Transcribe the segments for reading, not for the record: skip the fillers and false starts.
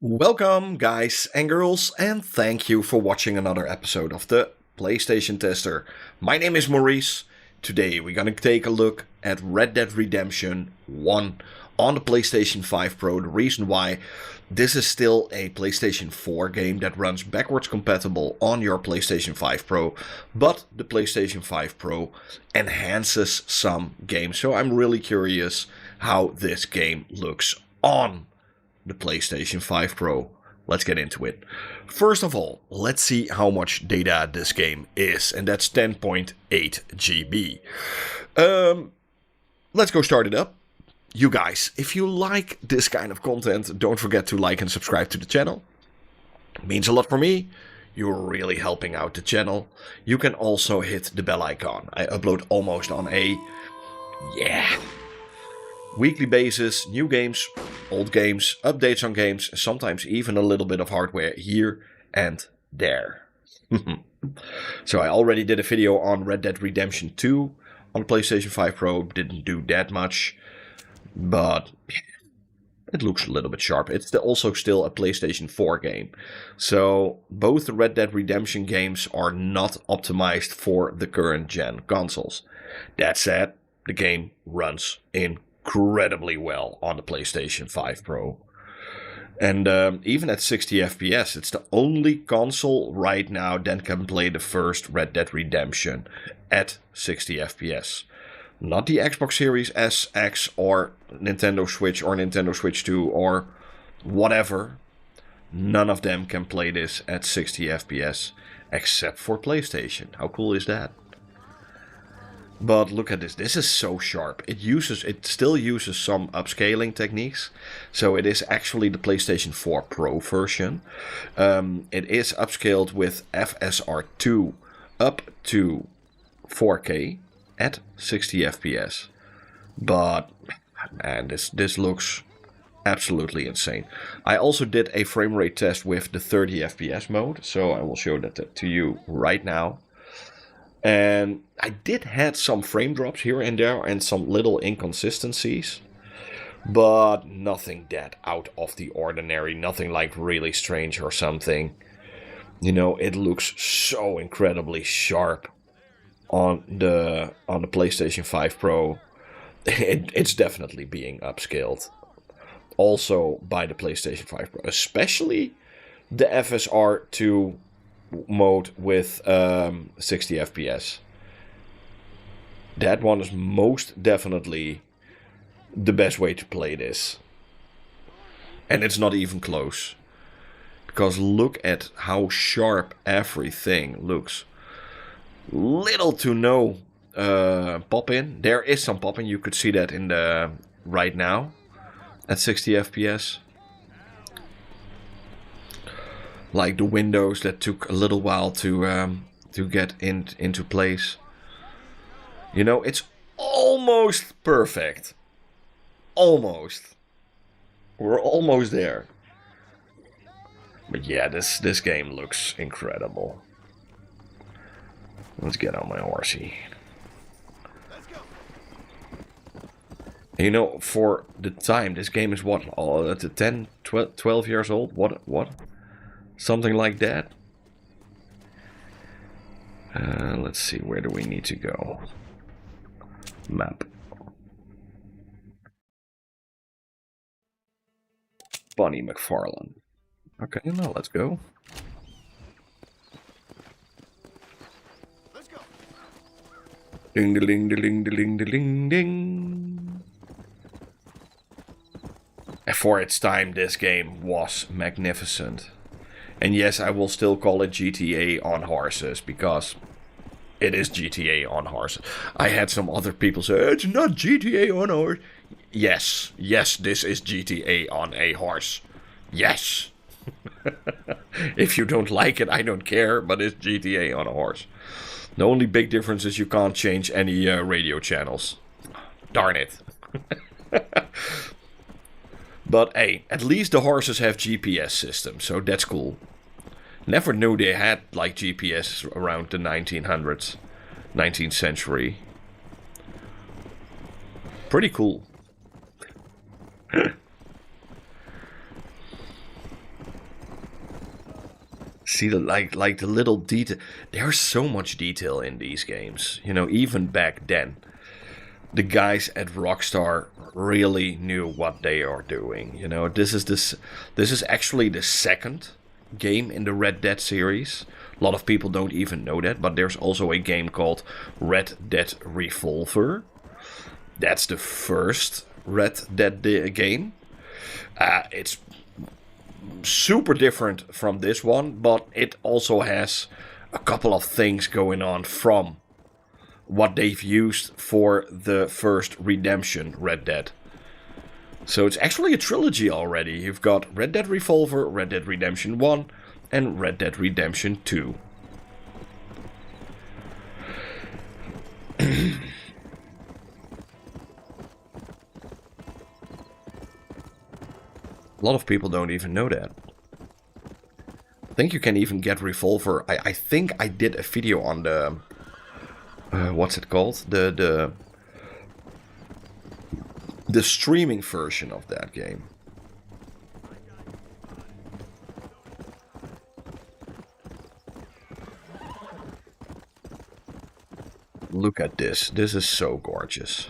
Welcome, guys and girls, and thank you for watching another episode of the PlayStation Tester. My name is Maurice. Today we're gonna take a look at Red Dead Redemption 1 on the PlayStation 5 Pro. The reason why: this is still a PlayStation 4 game that runs backwards compatible on your PlayStation 5 Pro, but the PlayStation 5 Pro enhances some games. So I'm really curious how this game looks on the PlayStation 5 Pro. Let's get into it. First of all, let's see how much data this game is, and that's 10.8 GB. Let's go start it up. You guys, if you like this kind of content, don't forget to like and subscribe to the channel. It means a lot for me. You're really helping out the channel. You can also hit the bell icon. I upload almost on a weekly basis, new games, old games, updates on games, sometimes even a little bit of hardware here and there. So I already did a video on Red Dead Redemption 2 on PlayStation 5 Pro. Didn't do that much, but it looks a little bit sharp. It's also still a PlayStation 4 game. So both the Red Dead Redemption games are not optimized for the current gen consoles. That said, the game runs incredibly well on the PlayStation 5 Pro. And even at 60 FPS, it's the only console right now that can play the first Red Dead Redemption at 60 FPS. Not the Xbox Series S, X, or Nintendo Switch, or Nintendo Switch 2, or whatever. None of them can play this at 60 FPS, except for PlayStation. How cool is that? But look at this. This is so sharp. It still uses some upscaling techniques. So it is actually the PlayStation 4 Pro version. It is upscaled with FSR2 up to 4K at 60 FPS. But man, this looks absolutely insane. I also did a frame rate test with the 30 FPS mode. So I will show that to you right now. And I did had some frame drops here and there and some little inconsistencies, but nothing that out of the ordinary, nothing like really strange or something. You know, it looks so incredibly sharp on the PlayStation 5 Pro. It's definitely being upscaled also by the PlayStation 5 Pro, especially the FSR2 mode with 60 FPS. That one is most definitely the best way to play this. And it's not even close. Because look at how sharp everything looks. Little to no pop-in. There is some pop-in. You could see that in the right now at 60 FPS. Like the windows that took a little while to get into place. You know, it's almost perfect. Almost. We're almost there. But yeah, this game looks incredible. Let's get on my horsey. You know, for the time, this game is what? 10, 12 years old? What? Something like that. Let's see, where do we need to go? Map. Bonnie McFarlane. Okay, now let's go. Let's go. Ding ding ding ding ding ding. And for its time, this game was magnificent. And yes, I will still call it GTA on horses, because it is GTA on horses. I had some other people say, it's not GTA on a horse. Yes, this is GTA on a horse. Yes. If you don't like it, I don't care, but it's GTA on a horse. The only big difference is you can't change any radio channels. Darn it. But hey, at least the horses have GPS systems, so that's cool. Never knew they had like GPS around the 1900s, 19th century. Pretty cool. See, like the little detail. There's so much detail in these games. You know, even back then, the guys at Rockstar really knew what they are doing. You know, this is actually the second game in the Red Dead series. A lot of people don't even know that, but there's also a game called Red Dead Revolver. That's the first Red Dead game. It's super different from this one, but it also has a couple of things going on from what they've used for the first Redemption Red Dead. So it's actually a trilogy already. You've got Red Dead Revolver, Red Dead Redemption 1, and Red Dead Redemption 2. A lot of people don't even know that. I think you can even get Revolver. I think I did a video on the... what's it called? The streaming version of that game. Look at this. This is so gorgeous.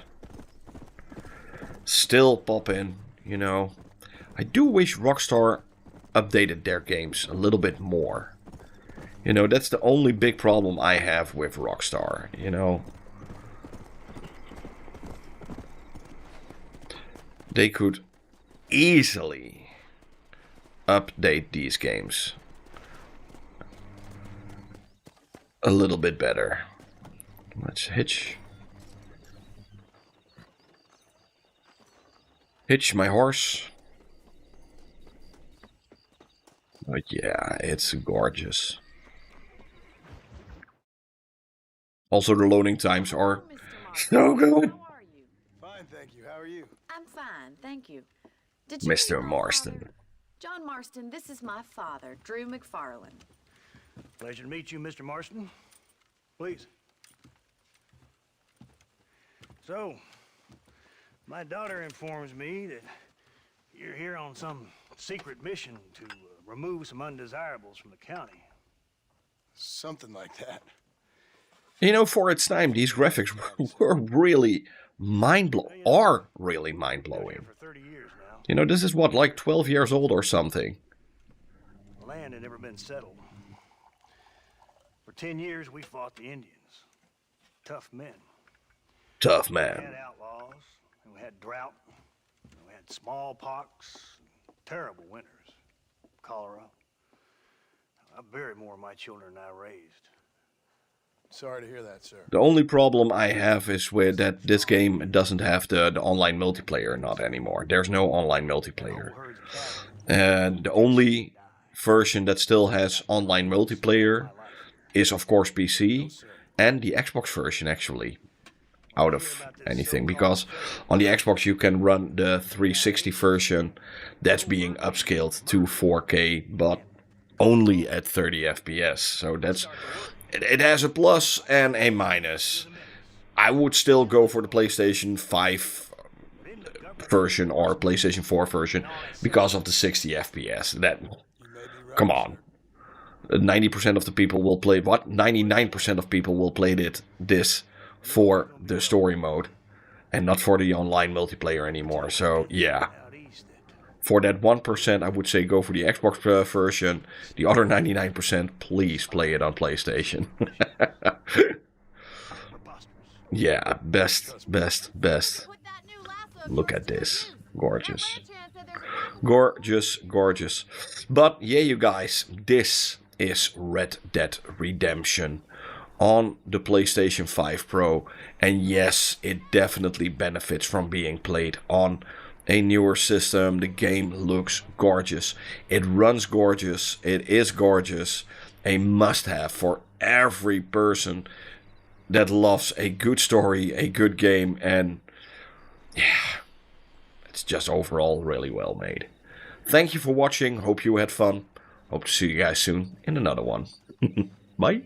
Still poppin', you know. I do wish Rockstar updated their games a little bit more. You know, that's the only big problem I have with Rockstar, you know. They could easily update these games a little bit better. Let's hitch my horse. But yeah, it's gorgeous. Also, the loading times are so good. How are you? Fine, thank you. How are you? I'm fine, thank you. Did you Mr. meet my Marston. father? John Marston, this is my father, Drew McFarland. Pleasure to meet you, Mr. Marston. Please. So, my daughter informs me that you're here on some secret mission to remove some undesirables from the county. Something like that. You know, for its time, these graphics were really mind-blowing. Are really Been mind-blowing. here for 30 years now. You know, this is what, like 12 years old or something. The land had never been settled. For 10 years, we fought the Indians. Tough men. Tough We man. had outlaws, and we had drought, and we had smallpox, terrible winters, cholera. I buried more of my children than I raised. Sorry to hear that, sir. The only problem I have is with that this game doesn't have the online multiplayer not anymore. There's no online multiplayer. Herds of cattle. And the only version that still has online multiplayer is of course PC and the Xbox version actually. Out of anything, because on the Xbox you can run the 360 version that's being upscaled to 4K, but only at 30 FPS. So that's it has a plus and a minus. I would still go for the PlayStation 5 version or PlayStation 4 version because of the 60 FPS. That, come on. 90% of the people will play, what? 99% of people will play this for the story mode and not for the online multiplayer anymore. So yeah, for that 1% I would say go for the Xbox version. The other 99% please play it on PlayStation. Yeah, best. Look at this. Gorgeous. Gorgeous. But yeah, you guys, this is Red Dead Redemption on the PlayStation 5 Pro, and yes, it definitely benefits from being played on a newer system. The game looks gorgeous, it runs gorgeous, it is gorgeous, a must-have for every person that loves a good story, a good game, and yeah, it's just overall really well made. Thank you for watching, hope you had fun, hope to see you guys soon in another one. Bye.